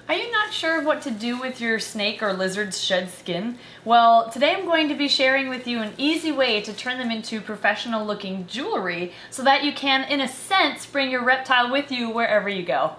Are you not sure what to do with your snake or lizard's shed skin? Well, today I'm going to be sharing with you an easy way to turn them into professional looking jewelry so that you can, in a sense, bring your reptile with you wherever you go.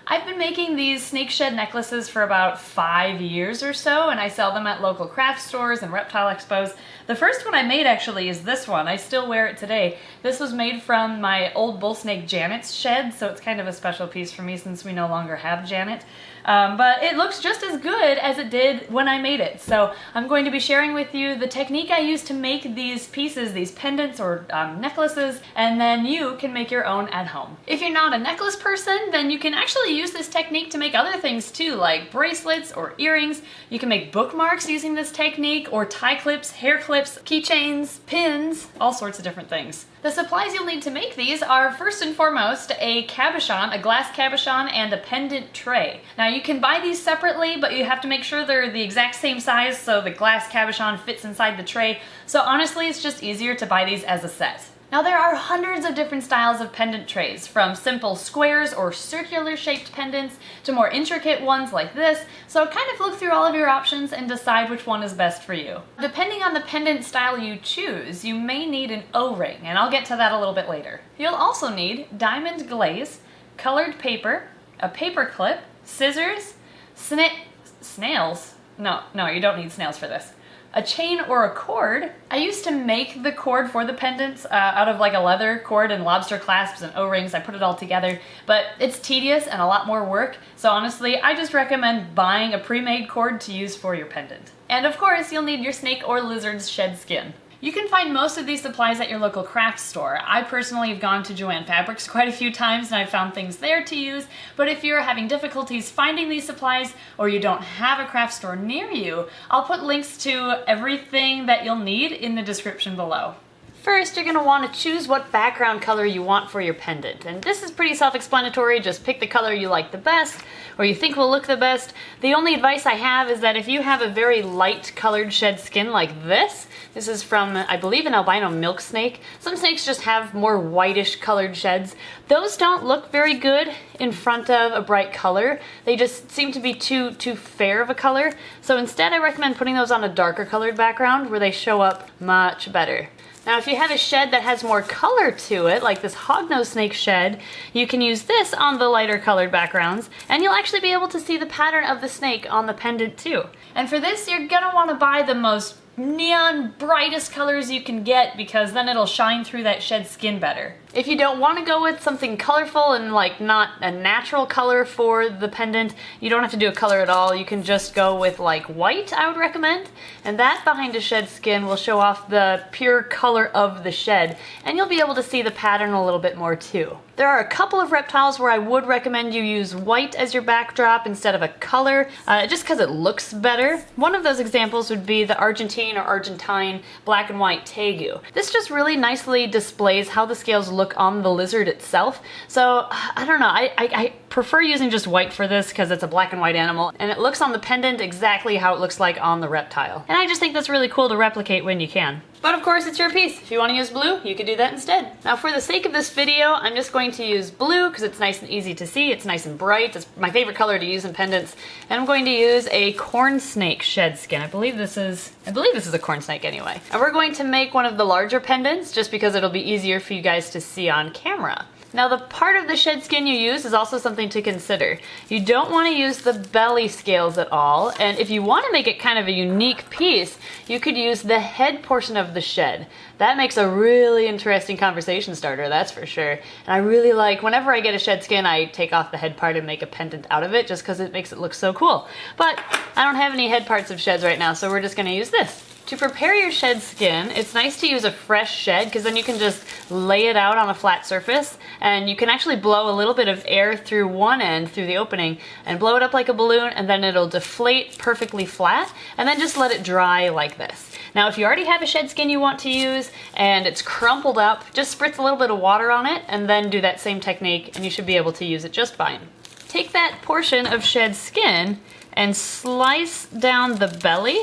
I've been making these snake shed necklaces for about 5 years or so, and I sell them at local craft stores and reptile expos. The first one I made actually is this one. I still wear it today. This was made from my old bull snake Janet's shed, so it's kind of a special piece for me since we no longer have Janet. But it looks just as good as it did when I made it. So I'm going to be sharing with you the technique I use to make these pieces, these pendants or necklaces, and then you can make your own at home. If you're not a necklace person, then you can actually use this technique to make other things too, like bracelets or earrings. You can make bookmarks using this technique, or tie clips, hair clips, keychains, pins, all sorts of different things. The supplies you'll need to make these are first and foremost a cabochon, a glass cabochon, and a pendant tray. Now you can buy these separately, but you have to make sure they're the exact same size so the glass cabochon fits inside the tray. So honestly, it's just easier to buy these as a set. Now there are hundreds of different styles of pendant trays, from simple squares or circular shaped pendants to more intricate ones like this, so kind of look through all of your options and decide which one is best for you. Depending on the pendant style you choose, you may need an O-ring, and I'll get to that a little bit later. You'll also need diamond glaze, colored paper, a paper clip, scissors, snails? No, you don't need snails for this. A chain or a cord. I used to make the cord for the pendants out of like a leather cord and lobster clasps and O-rings. I put it all together, but it's tedious and a lot more work. So honestly, I just recommend buying a pre-made cord to use for your pendant. And of course, you'll need your snake or lizard's shed skin. You can find most of these supplies at your local craft store. I personally have gone to Joann Fabrics quite a few times and I've found things there to use, but if you're having difficulties finding these supplies or you don't have a craft store near you, I'll put links to everything that you'll need in the description below. First, you're going to want to choose what background color you want for your pendant. And this is pretty self-explanatory, just pick the color you like the best, or you think will look the best. The only advice I have is that if you have a very light colored shed skin like this is from, I believe, an albino milk snake. Some snakes just have more whitish colored sheds. Those don't look very good in front of a bright color. They just seem to be too fair of a color. So instead I recommend putting those on a darker colored background where they show up much better. Now if you have a shed that has more color to it, like this hognose snake shed, you can use this on the lighter colored backgrounds, and you'll actually be able to see the pattern of the snake on the pendant too. And for this, you're gonna want to buy the most neon brightest colors you can get, because then it'll shine through that shed skin better. If you don't want to go with something colorful and like not a natural color for the pendant, you don't have to do a color at all. You can just go with like white, I would recommend, and that behind a shed skin will show off the pure color of the shed, and you'll be able to see the pattern a little bit more too. There are a couple of reptiles where I would recommend you use white as your backdrop instead of a color, just because it looks better. One of those examples would be the Argentine or Argentine black and white tegu. This just really nicely displays how the scales look on the lizard itself. So I don't know, I prefer using just white for this because it's a black and white animal and it looks on the pendant exactly how it looks like on the reptile. And I just think that's really cool to replicate when you can. But of course it's your piece. If you want to use blue, you could do that instead. Now for the sake of this video, I'm just going to use blue because it's nice and easy to see. It's nice and bright. It's my favorite color to use in pendants. And I'm going to use a corn snake shed skin. I believe this is a corn snake anyway. And we're going to make one of the larger pendants just because it'll be easier for you guys to see on camera. Now the part of the shed skin you use is also something to consider. You don't want to use the belly scales at all, and if you want to make it kind of a unique piece, you could use the head portion of the shed. That makes a really interesting conversation starter, that's for sure. And I really like, whenever I get a shed skin, I take off the head part and make a pendant out of it just because it makes it look so cool. But I don't have any head parts of sheds right now, so we're just going to use this. To prepare your shed skin, it's nice to use a fresh shed because then you can just lay it out on a flat surface and you can actually blow a little bit of air through one end, through the opening, and blow it up like a balloon, and then it'll deflate perfectly flat, and then just let it dry like this. Now if you already have a shed skin you want to use and it's crumpled up, just spritz a little bit of water on it and then do that same technique and you should be able to use it just fine. Take that portion of shed skin and slice down the belly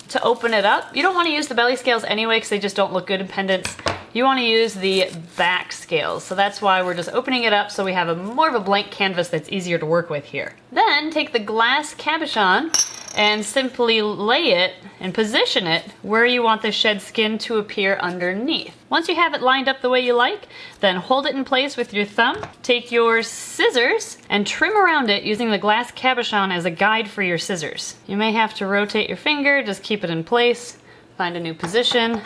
to open it up. You don't want to use the belly scales anyway because they just don't look good in pendants. you want to use the back scales. So that's why we're just opening it up so we have more of a blank canvas that's easier to work with here. Then take the glass cabochon and simply lay it and position it where you want the shed skin to appear underneath. Once you have it lined up the way you like, then hold it in place with your thumb, take your scissors and trim around it using the glass cabochon as a guide for your scissors. You may have to rotate your finger, just keep it in place, find a new position,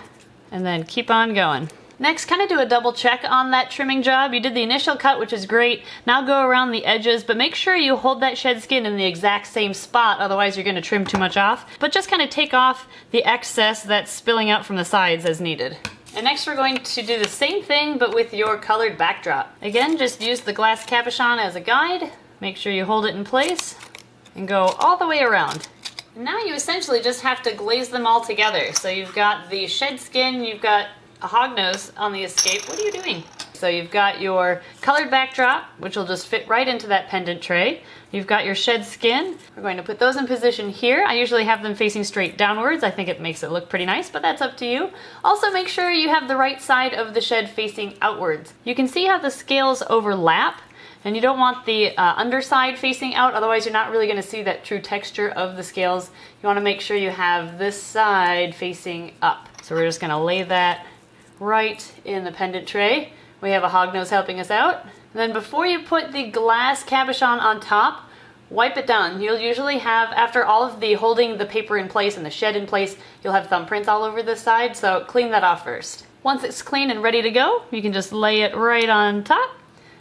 and then keep on going. Next, kind of do a double check on that trimming job. You did the initial cut, which is great. Now go around the edges, but make sure you hold that shed skin in the exact same spot, otherwise you're going to trim too much off. But just kind of take off the excess that's spilling out from the sides as needed. And next we're going to do the same thing, but with your colored backdrop. Again, just use the glass cabochon as a guide. Make sure you hold it in place and go all the way around. Now you essentially just have to glaze them all together. So you've got the shed skin, you've got a hognose on the escape. What are you doing? So you've got your colored backdrop, which will just fit right into that pendant tray. You've got your shed skin. We're going to put those in position here. I usually have them facing straight downwards. I think it makes it look pretty nice, but that's up to you. Also make sure you have the right side of the shed facing outwards. You can see how the scales overlap, and you don't want the underside facing out, otherwise you're not really going to see that true texture of the scales. You want to make sure you have this side facing up. So we're just going to lay that right in the pendant tray. We have a hognose helping us out. And then before you put the glass cabochon on top, wipe it down. You'll usually have, after all of the holding the paper in place and the shed in place, you'll have thumbprints all over this side, so clean that off first. Once it's clean and ready to go, you can just lay it right on top.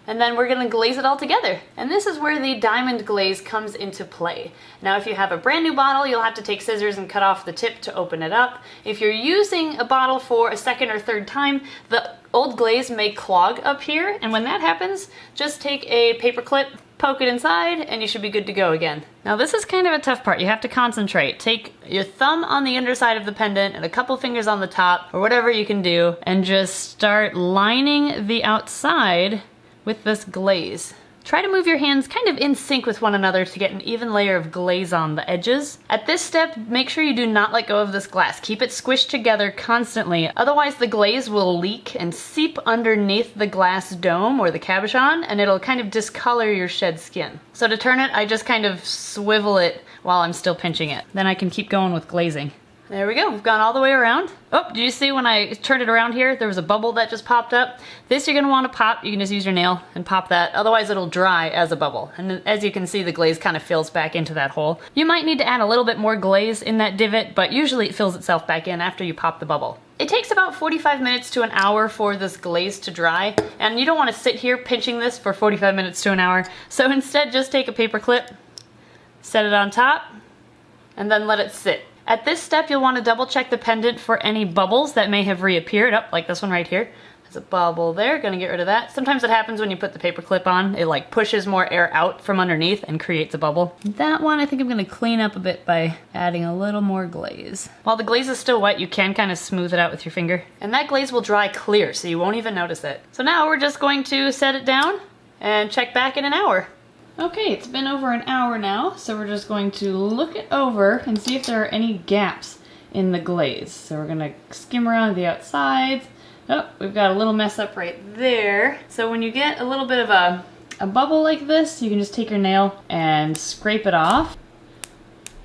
And then we're gonna glaze it all together. And this is where the diamond glaze comes into play. Now if you have a brand new bottle, you'll have to take scissors and cut off the tip to open it up. If you're using a bottle for a second or third time, the old glaze may clog up here. And when that happens, just take a paper clip, poke it inside, and you should be good to go again. Now this is kind of a tough part. You have to concentrate. Take your thumb on the underside of the pendant and a couple fingers on the top, or whatever you can do, and just start lining the outside with this glaze. Try to move your hands kind of in sync with one another to get an even layer of glaze on the edges. At this step, make sure you do not let go of this glass. Keep it squished together constantly, otherwise the glaze will leak and seep underneath the glass dome or the cabochon, and it'll kind of discolor your shed skin. So to turn it, I just kind of swivel it while I'm still pinching it. Then I can keep going with glazing. There we go, we've gone all the way around. Oh, did you see when I turned it around here, there was a bubble that just popped up? This you're gonna wanna pop, you can just use your nail and pop that, otherwise it'll dry as a bubble. And as you can see, the glaze kind of fills back into that hole. You might need to add a little bit more glaze in that divot, but usually it fills itself back in after you pop the bubble. It takes about 45 minutes to an hour for this glaze to dry, and you don't wanna sit here pinching this for 45 minutes to an hour, so instead just take a paper clip, set it on top, and then let it sit. At this step, you'll want to double check the pendant for any bubbles that may have reappeared. Up, like this one right here. There's a bubble there, gonna get rid of that. Sometimes it happens when you put the paper clip on. It like pushes more air out from underneath and creates a bubble. That one I think I'm gonna clean up a bit by adding a little more glaze. While the glaze is still wet, you can kind of smooth it out with your finger. And that glaze will dry clear, so you won't even notice it. So now we're just going to set it down and check back in an hour. Okay, it's been over an hour now, so we're just going to look it over and see if there are any gaps in the glaze. So we're gonna skim around the outsides. Oh, we've got a little mess up right there. So when you get a little bit of a bubble like this, you can just take your nail and scrape it off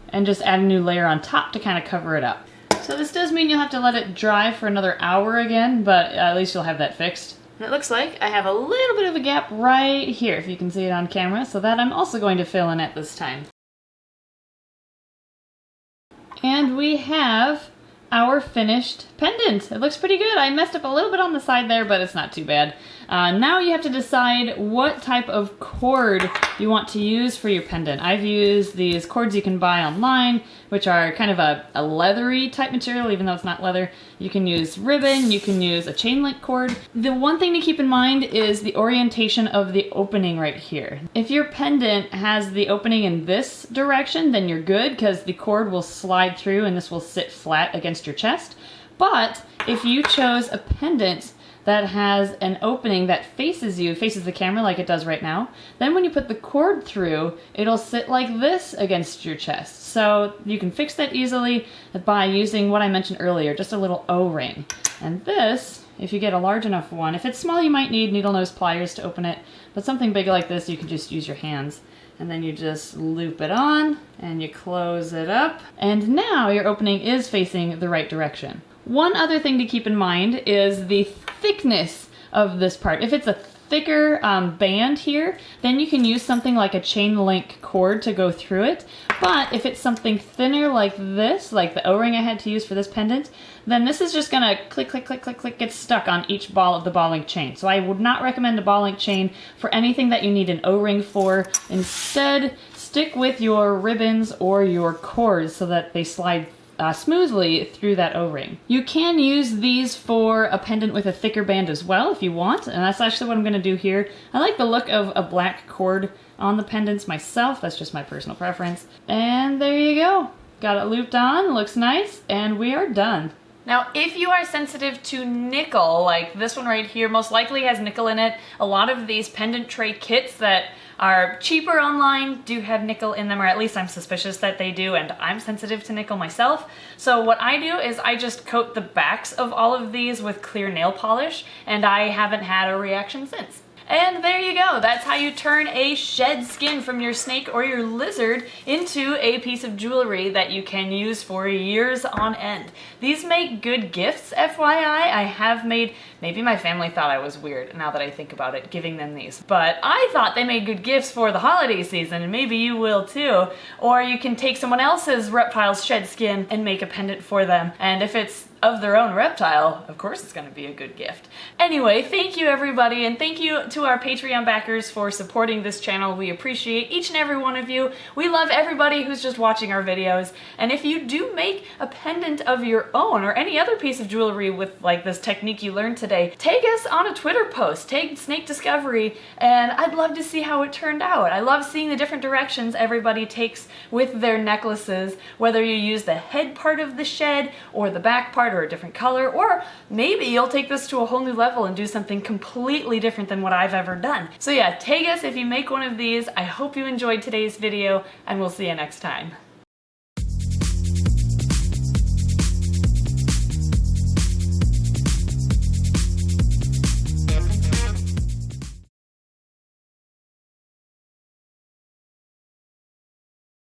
and just add a new layer on top to kind of cover it up. So this does mean you'll have to let it dry for another hour again, but at least you'll have that fixed. And it looks like I have a little bit of a gap right here, if you can see it on camera, so that I'm also going to fill in at this time. And we have our finished pendant. It looks pretty good. I messed up a little bit on the side there, but it's not too bad. Now you have to decide what type of cord you want to use for your pendant. I've used these cords you can buy online, which are kind of a leathery type material, even though it's not leather. You can use ribbon, you can use a chain link cord. The one thing to keep in mind is the orientation of the opening right here. If your pendant has the opening in this direction, then you're good, because the cord will slide through and this will sit flat against your chest. But if you chose a pendant that has an opening that faces you, faces the camera like it does right now, then when you put the cord through, it'll sit like this against your chest. So you can fix that easily by using what I mentioned earlier, just a little O-ring. And this if you get a large enough one. If it's small, you might need needle nose pliers to open it, but something big like this, you can just use your hands. And then you just loop it on and you close it up. And now your opening is facing the right direction. One other thing to keep in mind is the thickness of this part. If it's a thicker band here, then you can use something like a chain link cord to go through it. But if it's something thinner like this, like the O-ring I had to use for this pendant, then this is just gonna click, click, click, click, click, get stuck on each ball of the ball link chain. So I would not recommend a ball link chain for anything that you need an O-ring for. Instead, stick with your ribbons or your cords so that they slide smoothly through that O-ring. You can use these for a pendant with a thicker band as well if you want, and that's actually what I'm going to do here. I like the look of a black cord on the pendants myself. That's just my personal preference. And there you go. Got it looped on, looks nice, and we are done. Now, if you are sensitive to nickel, like this one right here, most likely has nickel in it. A lot of these pendant tray kits that are cheaper online do have nickel in them, or at least I'm suspicious that they do, and I'm sensitive to nickel myself. So what I do is I just coat the backs of all of these with clear nail polish, and I haven't had a reaction since. And there you go. That's how you turn a shed skin from your snake or your lizard into a piece of jewelry that you can use for years on end. These make good gifts, FYI. I have made, maybe my family thought I was weird now that I think about it, giving them these. But I thought they made good gifts for the holiday season, and maybe you will too. Or you can take someone else's reptile's shed skin and make a pendant for them. And if it's of their own reptile, of course it's going to be a good gift. Anyway, thank you everybody, and thank you to our Patreon backers for supporting this channel. We appreciate each and every one of you. We love everybody who's just watching our videos, and if you do make a pendant of your own or any other piece of jewelry with like this technique you learned today, tag us on a Twitter post, tag Snake Discovery, and I'd love to see how it turned out. I love seeing the different directions everybody takes with their necklaces, whether you use the head part of the shed or the back part or a different color, or maybe you'll take this to a whole new level and do something completely different than what I've ever done. So yeah, tag us if you make one of these. I hope you enjoyed today's video, and we'll see you next time.